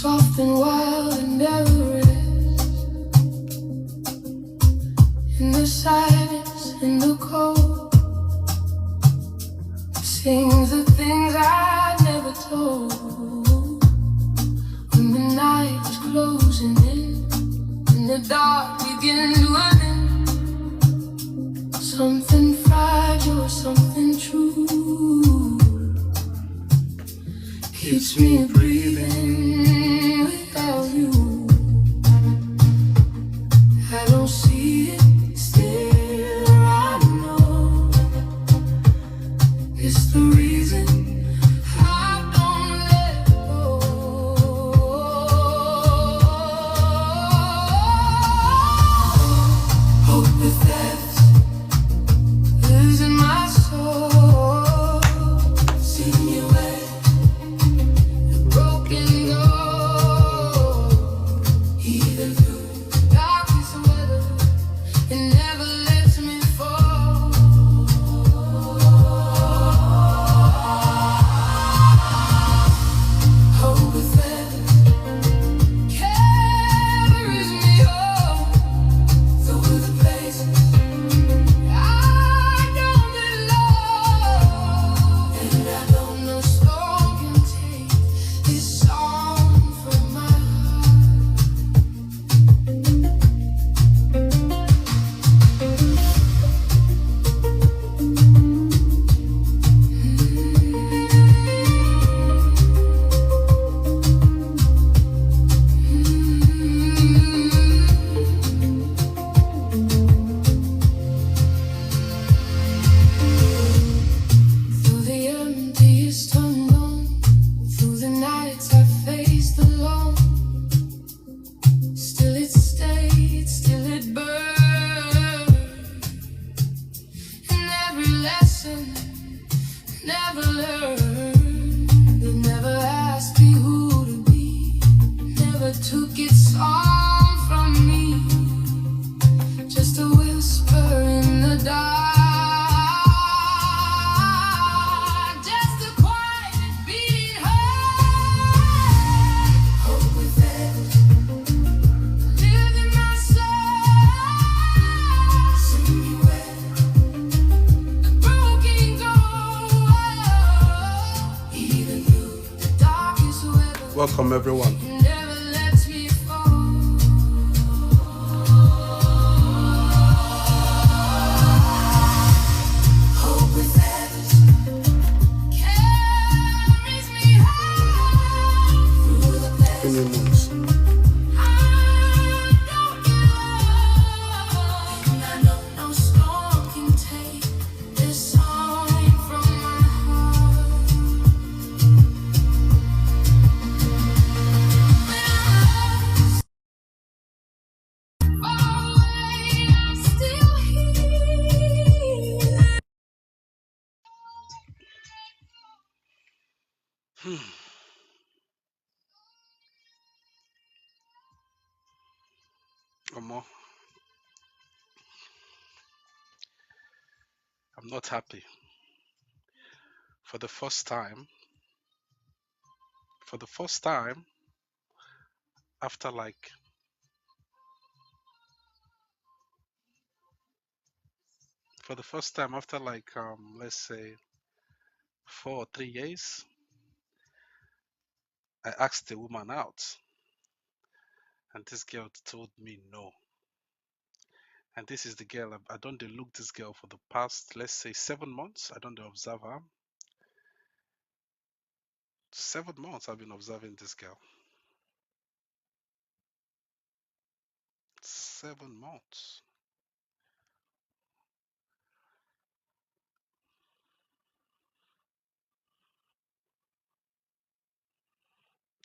soft and wild and never rest. In the silence, in the cold, sings the things I never told. When the night was closing in, and the dark began to end, something fragile, something true keeps me breathing without you. I don't see it, still I know it's the reason I don't let go. Hope is left, losing my soul. Seeing you broken door, even through darkest weather, it never lets me fall. Hope is there, carries me home through the places I don't belong, and I know no storm can take this song from my heart. Through the emptiest unknown, through the nights I faced alone, still it stayed, still it burned. And every lesson never learned, they never asked me who to be, never took its song from me, just a whisper in the dark, just a quiet beating heart. Hope within, live in my soul. Somewhere, a broken door, even through the darkest weather, Welcome, everyone. it never lets me fall. Hope within, carries me home through the Happy places New Month. I don't belong, and I know no storm can take this song from my heart. When I'm far away, I'm still here. Omo, I'm not happy. For the first time, after like let's say 4 or 3 years, I asked the woman out, and this girl told me no. And this is the girl I don't dey look this girl for the past, let's say, 7 months. I don't dey observe her. 7 months I've been observing this girl. 7 months.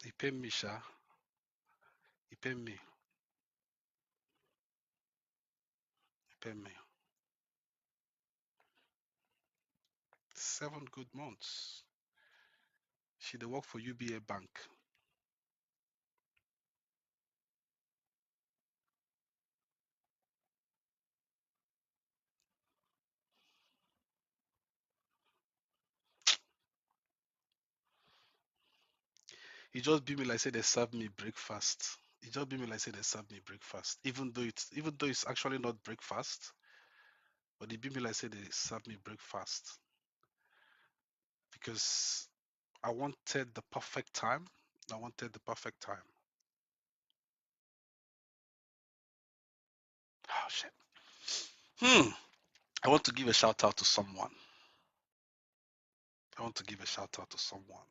He paid me, sha. He paid me. He paid me. 7 good months. She dey work for UBA Bank. He just be me like say they serve me breakfast. He just be me like say they serve me breakfast. Even though it's actually not breakfast, but he be me like say they serve me breakfast because I wanted the perfect time. I wanted the perfect time. Oh shit. Hmm. I want to give a shout out to someone. I want to give a shout out to someone.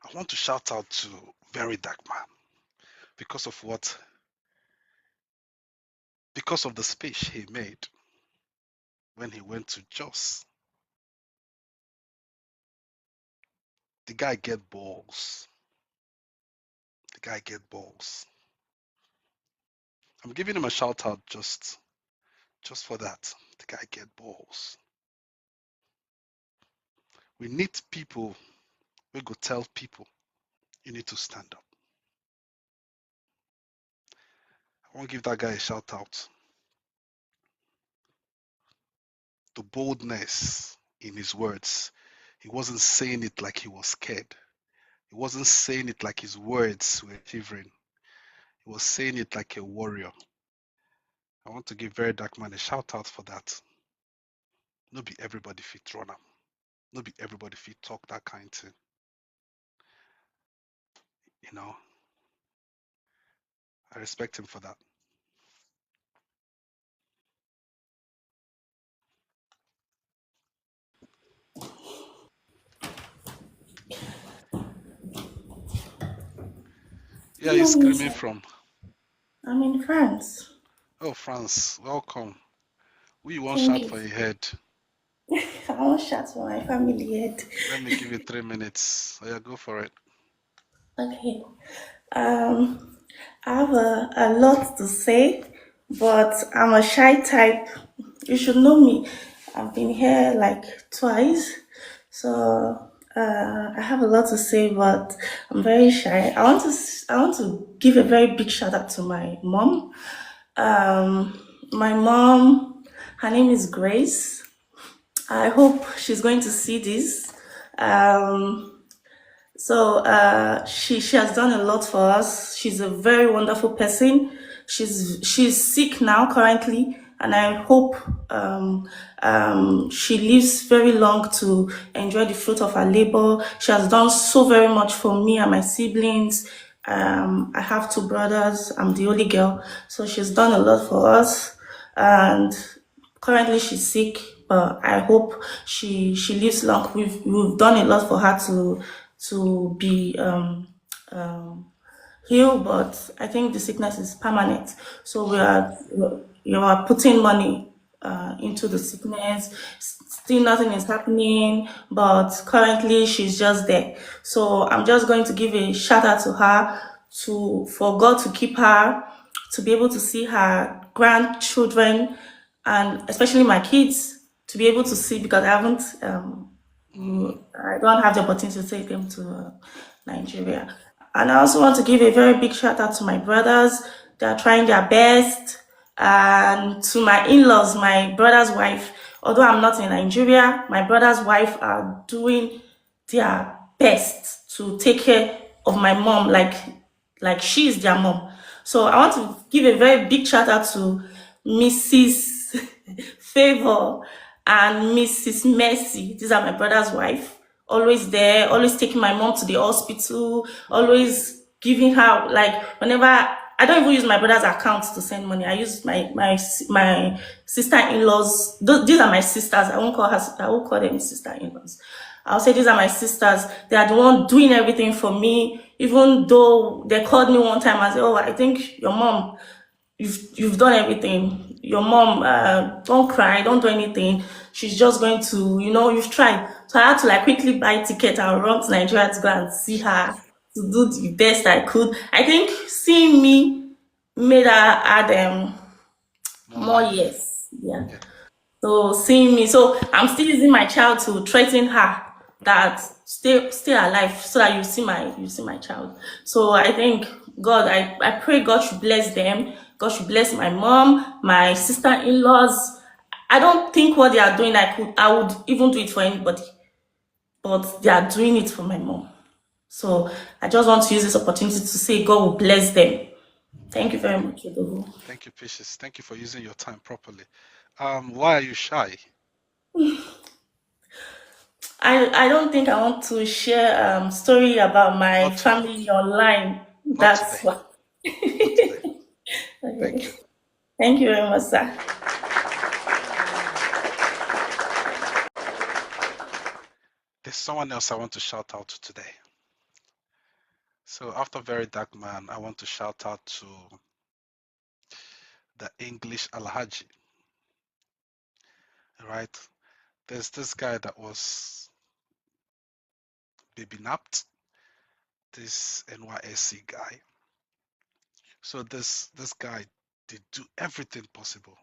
I want to shout out to Very Dark Man because of what? Because of the speech he made when he went to Jos. The guy get balls. The guy get balls. I'm giving him a shout out just for that. The guy get balls. We need people. We go tell people you need to stand up. I want to give that guy a shout out. The boldness in his words. He wasn't saying it like he was scared. He wasn't saying it like his words were shivering. He was saying it like a warrior. I want to give Very Dark Man a shout out for that. No be everybody fit run am. No be everybody fit talk that kind thing. You know, I respect him for that. Yeah, Good he's morning, screaming sir. from. I'm in France. Oh, France, welcome. Who you want Thank shout you. for your head? I won't shout for my family yet. Let me give you 3 minutes. Oh, yeah, go for it. Okay. Um, I have a lot to say, but I'm a shy type. You should know me. I've been here like twice, so I have a lot to say, but I'm very shy. I want to give a very big shout out to my mom. My mom, her name is Grace. I hope she's going to see this. Um, she has done a lot for us. She's a very wonderful person. She's sick now currently, and I hope she lives very long to enjoy the fruit of her labor. She has done so very much for me and my siblings. I have two brothers. I'm the only girl, so she's done a lot for us, and currently she's sick, but I hope she lives long. We've done a lot for her to be healed, but I think the sickness is permanent. So you are putting money into the sickness. Still nothing is happening, but currently she's just there. So I'm just going to give a shout out to her, to for God to keep her, to be able to see her grandchildren, and especially my kids to be able to see, because I don't have the opportunity to take them to Nigeria. And I also want to give a very big shout out to my brothers. They are trying their best. And to my in-laws, my brother's wife. Although I'm not in Nigeria, my brother's wife are doing their best to take care of my mom like she is their mom. So I want to give a very big shout out to Mrs. Favor and Mrs. Mercy. These are my brother's wife. Always there, always taking my mom to the hospital, always giving her, like, whenever I don't even use my brother's account to send money. I use my sister-in-laws. These are my sisters. I won't call them sister-in-laws. I'll say these are my sisters. They are the one doing everything for me. Even though they called me one time and said, "Oh, I think your mom, you've done everything. Your mom, don't cry, don't do anything. She's just going to, you've tried." So I had to like quickly buy ticket and run to Nigeria to go and see her, to do the best I could. I think seeing me made her add More more life. years. Yeah. Yeah. So seeing me, so I'm still using my child to threaten her that stay alive so that you see my child. So I think I pray God should bless them. God should bless my mom, my sister-in-laws. I don't think what they are doing I would even do it for anybody, but they are doing it for my mom. So I just want to use this opportunity to say God will bless them. Thank you very much, Odogu. Thank you, Patience. Thank you for using your time properly. Why are you shy? I don't think I want to share story about my Not today. family online. Not today. That's what. Not today. Thank Okay. you. Thank you very much, sir. There's someone else I want to shout out to today. So after Very Dark Man, I want to shout out to the English Alhaji. Right? There's this guy that was baby napped, this NYSC guy. So this guy did do everything possible.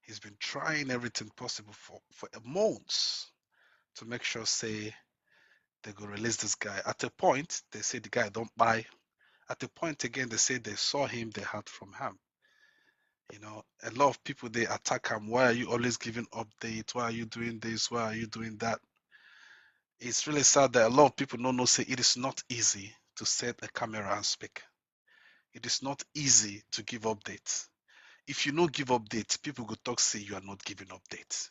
He's been trying everything possible for months to make sure say they go release this guy. At a point, they say the guy don't buy. At a point again, they say they saw him, they heard from him. A lot of people they attack him. Why are you always giving updates? Why are you doing this? Why are you doing that? It's really sad that a lot of people don't know say it is not easy to set a camera and speak. It is not easy to give updates. If you don't give updates, people go talk say you are not giving updates.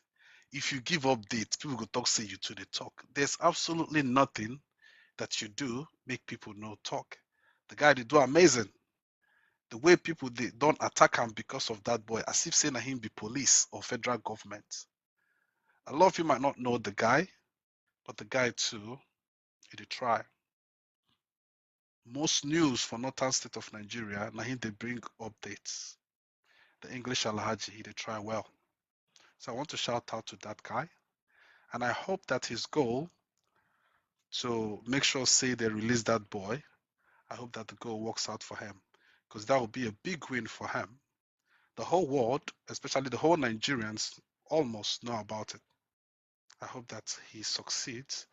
If you give updates, people go talk say you to the talk. There's absolutely nothing that you do make people no talk. The guy they do amazing. The way people they don't attack him because of that boy, as if saying that him be police or federal government. A lot of you might not know the guy, but the guy too, he did try. Most news for northern state of Nigeria, now him they bring updates. The English Alhaji, he did try well. So I want to shout out to that guy. And I hope that his goal to make sure say they release that boy, I hope that the goal works out for him. Because that would be a big win for him. The whole world, especially the whole Nigerians, almost know about it. I hope that he succeeds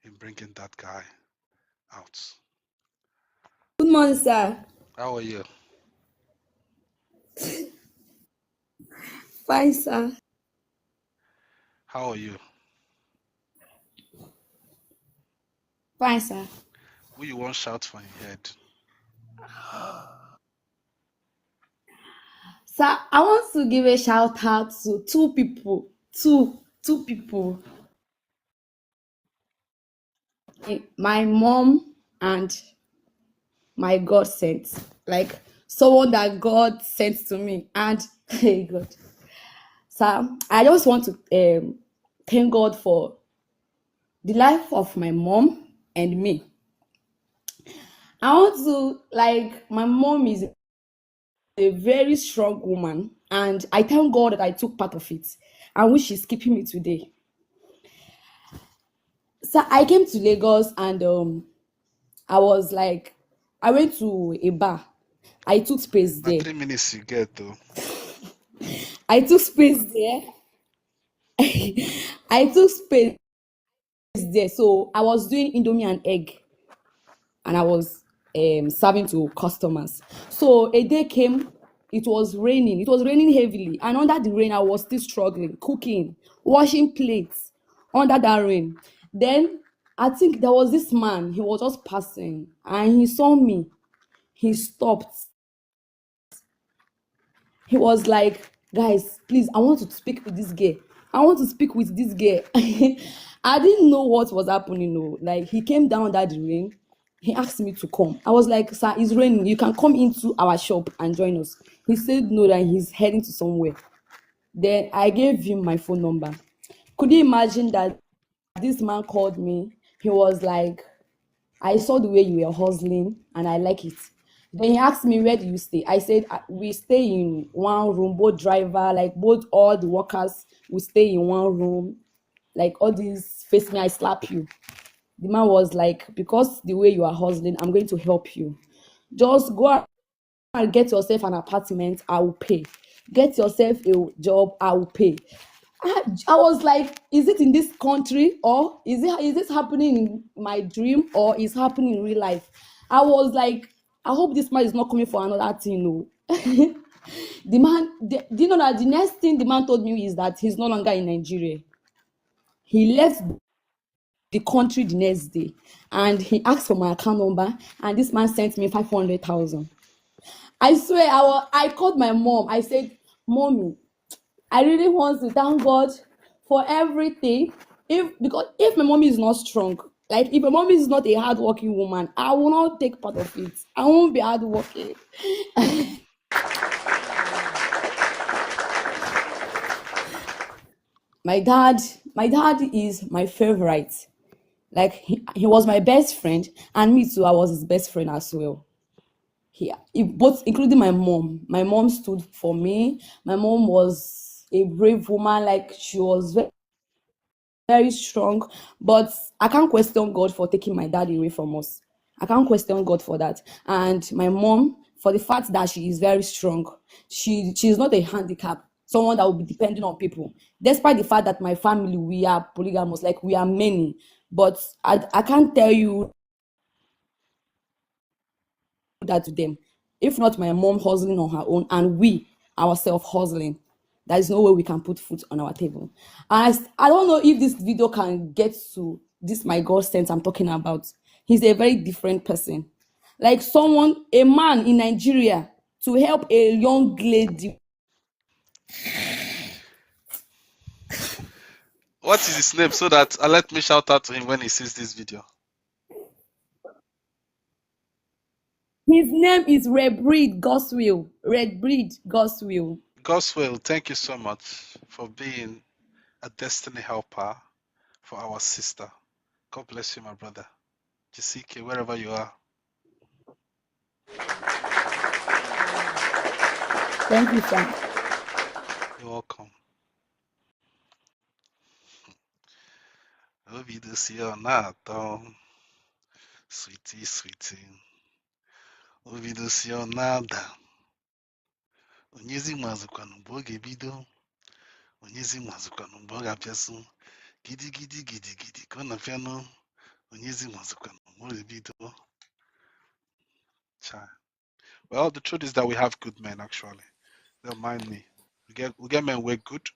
in bringing that guy out. Good morning, sir. How are you? Fine, sir. How are you? Fine, sir. Who you want shout for your head? Sir, I want to give a shout out to two people. Two people. My mom and my God sent. Like someone that God sent to me. And hey God. Sir, I just want to thank God for the life of my mom and me. I want to my mom is a very strong woman, and I thank God that I took part of it, and which is keeping me today. So I came to Lagos, and I was like, I went to a bar. I took space My there. 3 minutes you get though. I took space there. I took space there. So I was doing Indomie and egg, and I was serving to customers. So a day came, it was raining. It was raining heavily, and under the rain, I was still struggling, cooking, washing plates under that rain. Then I think there was this man. He was just passing, and he saw me. He stopped. He was like, "Guys, please, I want to speak with this girl. I want to speak with this girl." I didn't know what was happening. No, like he came down that rain. He asked me to come. I was like, "Sir, it's raining. You can come into our shop and join us." He said no, that he's heading to somewhere. Then I gave him my phone number. Could you imagine that this man called me? He was like, "I saw the way you were hustling and I like it." Then he asked me, "Where do you stay?" I said, "We stay in one room, both driver, like both all the workers, we stay in one room. Like all these face me, I slap you." The man was like, "Because the way you are hustling, I'm going to help you. Just go and get yourself an apartment, I will pay. Get yourself a job, I will pay." I was like, is it in this country, or is this happening in my dream, or is happening in real life? I was like, I hope this man is not coming for another thing. No. The man, do you know that the next thing the man told me is that he's no longer in Nigeria. He left the country the next day, and he asked for my account number, and this man sent me 500,000. I swear, I called my mom. I said, "Mommy, I really want to thank God for everything. Because if my mommy is not strong, like if my mommy is not a hardworking woman, I will not take part of it. I won't be hardworking." My dad is my favorite. Like he was my best friend, and me too. I was his best friend as well. Both, including my mom. My mom stood for me. My mom was a brave woman. Like she was very, very strong. But I can't question God for taking my dad away from us. I can't question God for that. And my mom, for the fact that she is very strong, she is not a handicap, someone that will be depending on people. Despite the fact that my family, we are polygamous, like we are many. But I can't tell you that to them. If not my mom hustling on her own and we ourselves hustling, there is no way we can put food on our table. And I don't know if this video can get to this my God sense I'm talking about. He's a very different person. Like a man in Nigeria to help a young lady. What is his name so that let me shout out to him when he sees this video? His name is Redbreed Goswill. Redbreed Goswill. Goswell, thank you so much for being a destiny helper for our sister. God bless you, my brother. Jisike, wherever you are. Thank you, sir. You're welcome. Obido si ọ na-atọ, sweetie, sweetie. Obido si ọ na-ada. Onyezi mazụkwanụ mgbe ọ ga-ebido. Onyezi mazụkwanụ mgbe ọ ga-abịasụ. Gidi gidi gidi gidi ka ọ na-apịanụ. Onyezi mazụkwanụ mgbe ọ ga-ebido. Child. Well, the truth is that we have good men, actually. Don't mind me. We get men who are good.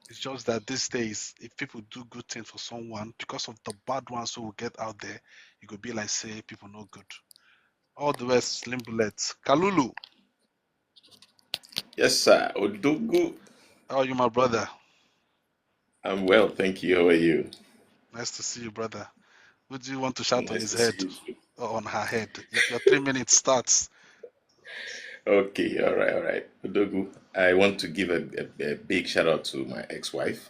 It's just that these days, if people do good things for someone, because of the bad ones who will get out there, it could be like, say, people no good. All the rest, slim bullets. Kalulu, Yes, sir. Odogu. how are you, my brother? I'm well, thank you. How are you? Nice to see you, brother. Who do you want to shout on Nice his to head see you. or on her head? Your 3 minutes starts. Okay, all right. Odogu, I want to give a big shout out to my ex-wife.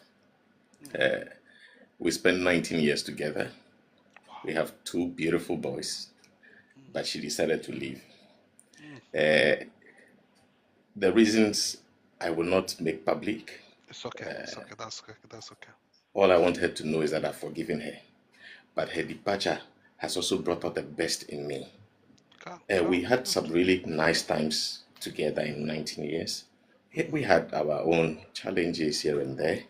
We spent 19 years together. We have 2 beautiful boys, but she decided to leave. The reasons I will not make public. It's okay. It's okay. That's okay. That's okay. All I want her to know is that I've forgiven her. But her departure has also brought out the best in me. We had some really nice times together in 19 years. We had our own challenges here and there,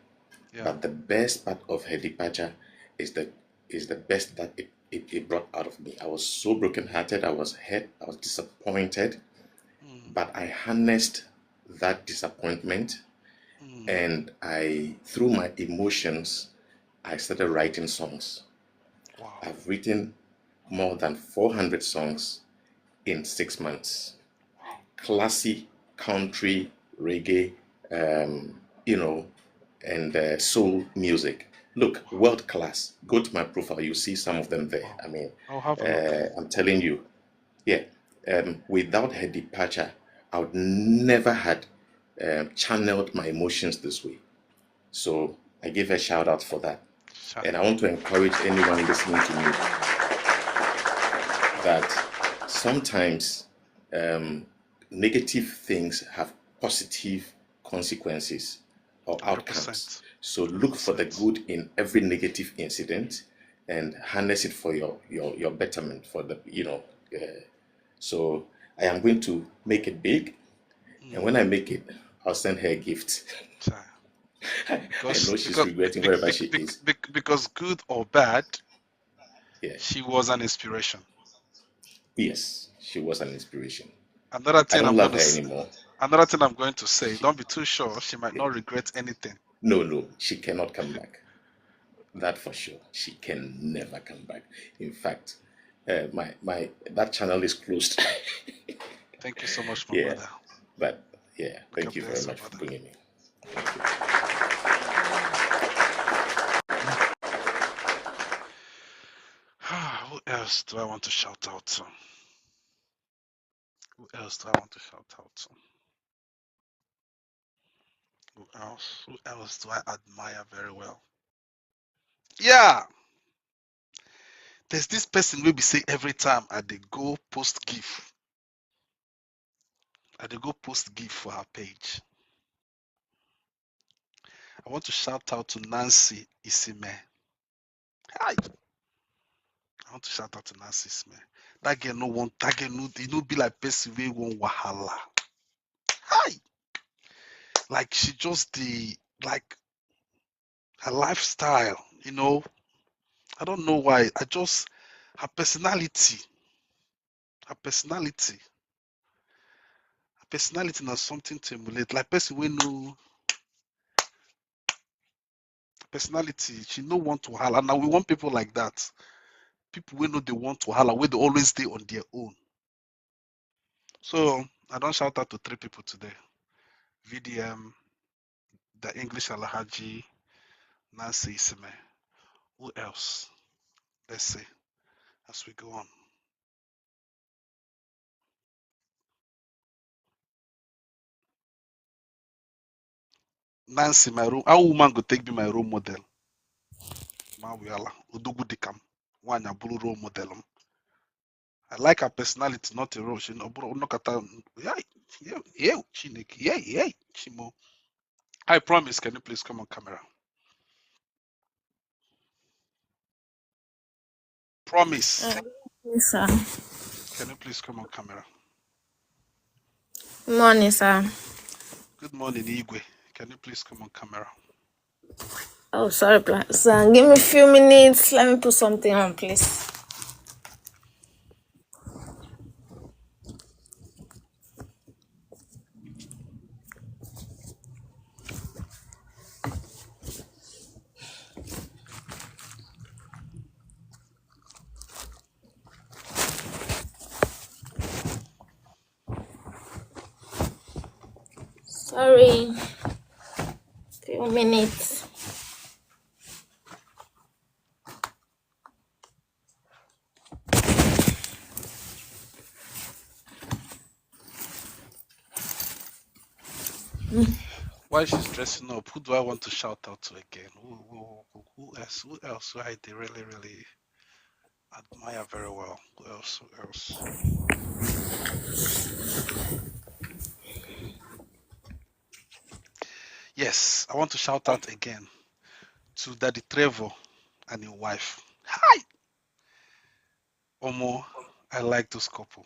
Yeah. but the best part of her departure is the best that it brought out of me. I was so brokenhearted, I was hurt, I was disappointed, but I harnessed that disappointment and through my emotions, I started writing songs. Wow. I've written more than 400 songs in 6 months. Classy, country, reggae, and soul music. Look, world class. Go to my profile, you see some of them there. I mean, I'll have a look. I'm telling you, yeah. Without her departure, I would never had channeled my emotions this way. So I give her a shout out for that. And I want to encourage anyone listening to me that sometimes negative things have positive consequences or outcomes. 100%. So look for the good in every negative incident and harness it for your betterment, for the so I am going to make it big, and when I make it, I'll send her a gift. I know she's regretting wherever she is. Because good or bad, Yeah. she was an inspiration. Yes, she was an inspiration. Another I thing don't I'm love going her to anymore. Another thing I'm going to say, don't be too sure. She might not regret anything. No, she cannot come back. That for sure. She can never come back. In fact, my that channel is closed. Thank you so much, my Yeah, brother. but yeah, God thank you very bless you, much for brother. bringing me. Who else do I want to shout out to? Who else do I want to shout out to? Who else? Who else do I admire very well? Yeah, there's this person will be say every time I dey go post GIF. I dey go post GIF for her page. I want to shout out to Nancy Isime. Hi. I want to shout out to Nancy Isime. That girl no want, that girl no, you know, be like person wey want wahala. Hi. Like she just like her lifestyle, you know. I don't know why. Her personality, her personality, her personality has something to emulate. Like person we know personality, she no want to wahala. Now we want people like that. People we know they want to wahala, where they always stay on their own. So I don't shout out to 3 people today. VDM, the English Alhaji, Nancy Isime. Who else? Let's see as we go on. Nancy, my role. How woman go take be my role model? Mawiala, Udugu Dikam, Wanya Buru role model. I like her personality, not a role. She no bro no kata. Yeah, Chineke, yeah, Chimo. I promise. Can you please come on camera? Promise. Yes, sir. Can you please come on camera? Morning, sir. Good morning, Igwe. Can you please come on camera? Oh, sorry, sir. Give me a few minutes. Let me put something on, please. Sorry. Few minutes. While she's dressing up, who do I want to shout out to again? Who else? Who else? Who I really admire very well? Who else? Who else? Yes, I want to shout out again to Daddy Trevor and your wife. Hi, Omo. I like this couple.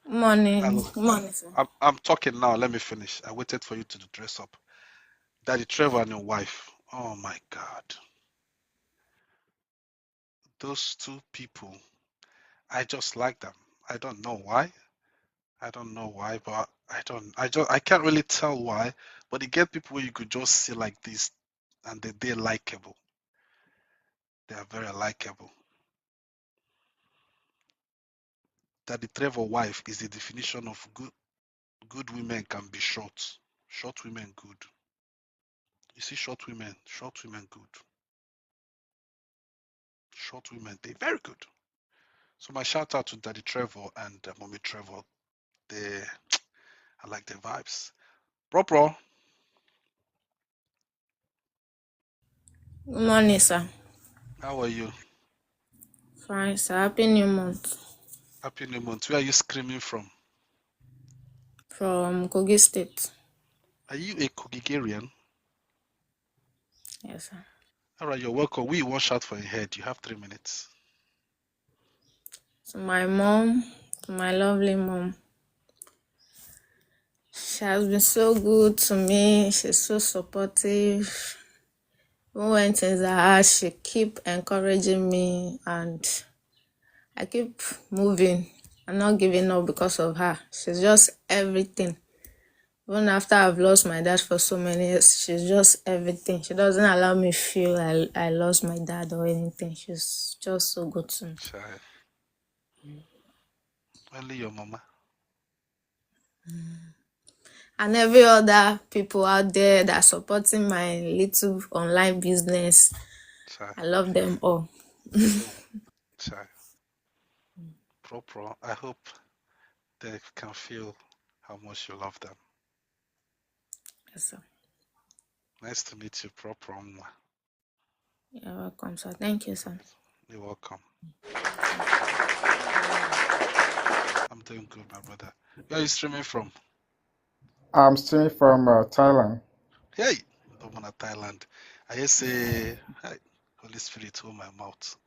Morning. Morning, sir. I'm talking now. Let me finish. I waited for you to dress up. Daddy Trevor and your wife. Oh my God. Those 2 people, I just like them. I don't know why. But I can't really tell why. But you get people where you could just see like this and they're likable. They are very likable. Daddy Trevor wife is the definition of good women can be short. Short women good. You see short women good. Short women, they're very good. So my shout out to Daddy Trevor and Mommy Trevor. I like their vibes. Pro. Good morning, sir. How are you? Fine, sir. Happy New Month. Happy New Month. Where are you screaming from? From Kogi State. Are you a Kogigarian? Yes, sir. All right, you're welcome. We one shot for your head. You have 3 minutes. So my mom, my lovely mom, she has been so good to me. She's so supportive. Even when things are hard, she keep encouraging me, and I keep moving. I'm not giving up because of her. She's just everything. Even after I've lost my dad for so many years, she's just everything. She doesn't allow me feel I lost my dad or anything. She's just so good to me. Child. Only your mama. And every other people out there that are supporting my little online business, Child. I love them all. Child. Pro. I hope they can feel how much you love them. Yes, sir. Nice to meet you, Pro. You're welcome, sir. Thank you, sir. You're welcome. I'm doing good, my brother. Where are you streaming from? I'm streaming from Thailand. Hey, don't want Thailand. I just say, hey, Holy Spirit, hold my mouth.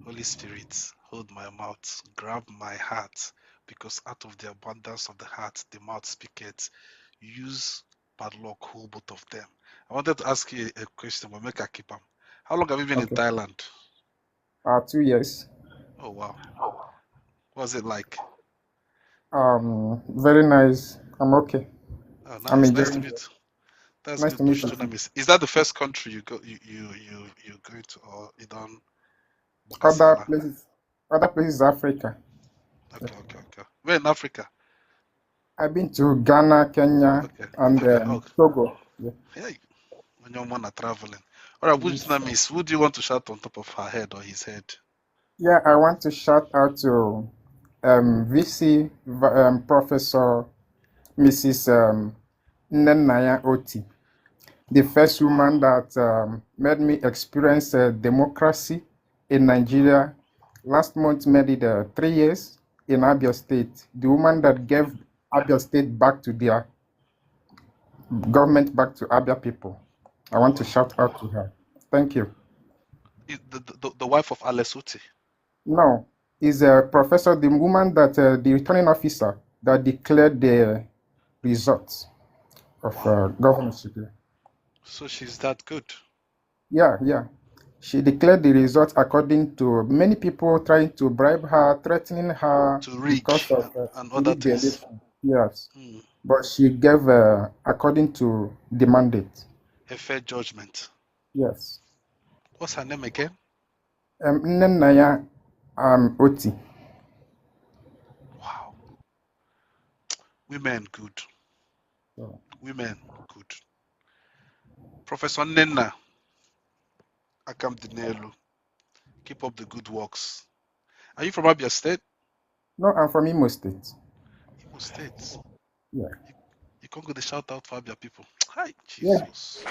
Holy Spirit, hold my mouth. Grab my heart, because out of the abundance of the heart, the mouth speaketh. Use padlock, hold both of them. I wanted to ask you a question, but make I keep them. How long have you been in Okay. Thailand? 2 years. Oh, wow. What's it like? Very nice. I'm okay. Oh, I'm nice. Nice to enjoying meet it. you. That's Nice good. to meet Bush you. Dunamis. Is that the first country you going to, or you done Other Bagasala? places, Africa. Okay. Where in Africa? I've been to Ghana, Kenya, Okay. and Oh, Togo. Yeah. hey, when you wanna traveling. All right, Bush Dunamis, who do you want to shout on top of her head or his head? Yeah, I want to shout out to VC Professor Mrs. Nnenaya Oti, the first woman that made me experience democracy in Nigeria. Last month made it 3 years in Abia State. The woman that gave Abia State back to their government, back to Abia people. I want to shout out to her. Thank you. The wife of Alesuti. No, is a professor, the woman that the returning officer that declared the results of governorship. So she's that good. Yeah. She declared the results according to many people trying to bribe her, threatening her To rig because of and to other rig the things. election. Yes. Mm. But she gave according to the mandate. A fair judgment. Yes. What's her name again? Nnenaya Oti. Wow. Women good. Oh. Women good. Professor Nenna Akam Dinelu. Keep up the good works. Are you from Abia State? No, I'm from Imo State. Imo State. Yeah. You can't go the shout out for Abia people. Hi, Yeah. Jesus.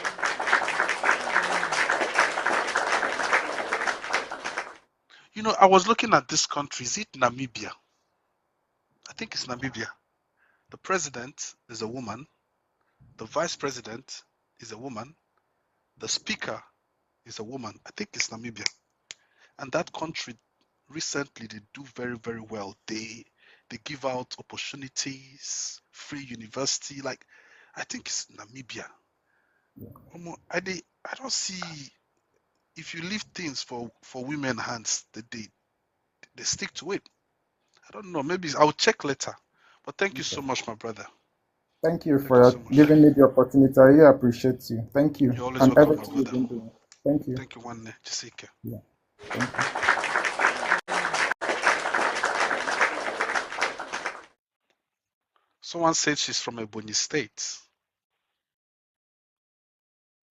You know, I was looking at this country. Is it Namibia? I think it's Namibia. The president is a woman. The vice president is a woman. The speaker is a woman. I think it's Namibia. And that country recently they do very, very well. They give out opportunities, free university. Like I think it's Namibia. I don't see if you leave things for women hands, they stick to it. I don't know. Maybe I'll check later. But thank you so much, my brother. Thank you Thank you for so much. giving me the opportunity. I really appreciate you. Thank you. You're always And welcome, my everything you've brother. been doing. Thank you. Thank you, one Jessica. Yeah. Thank you. Someone said she's from Ebonyi State.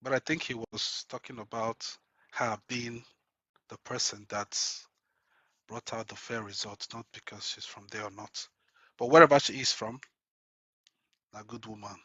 But I think he was talking about her being the person that's brought out the fair results, not because she's from there or not. But wherever she is from, a good woman.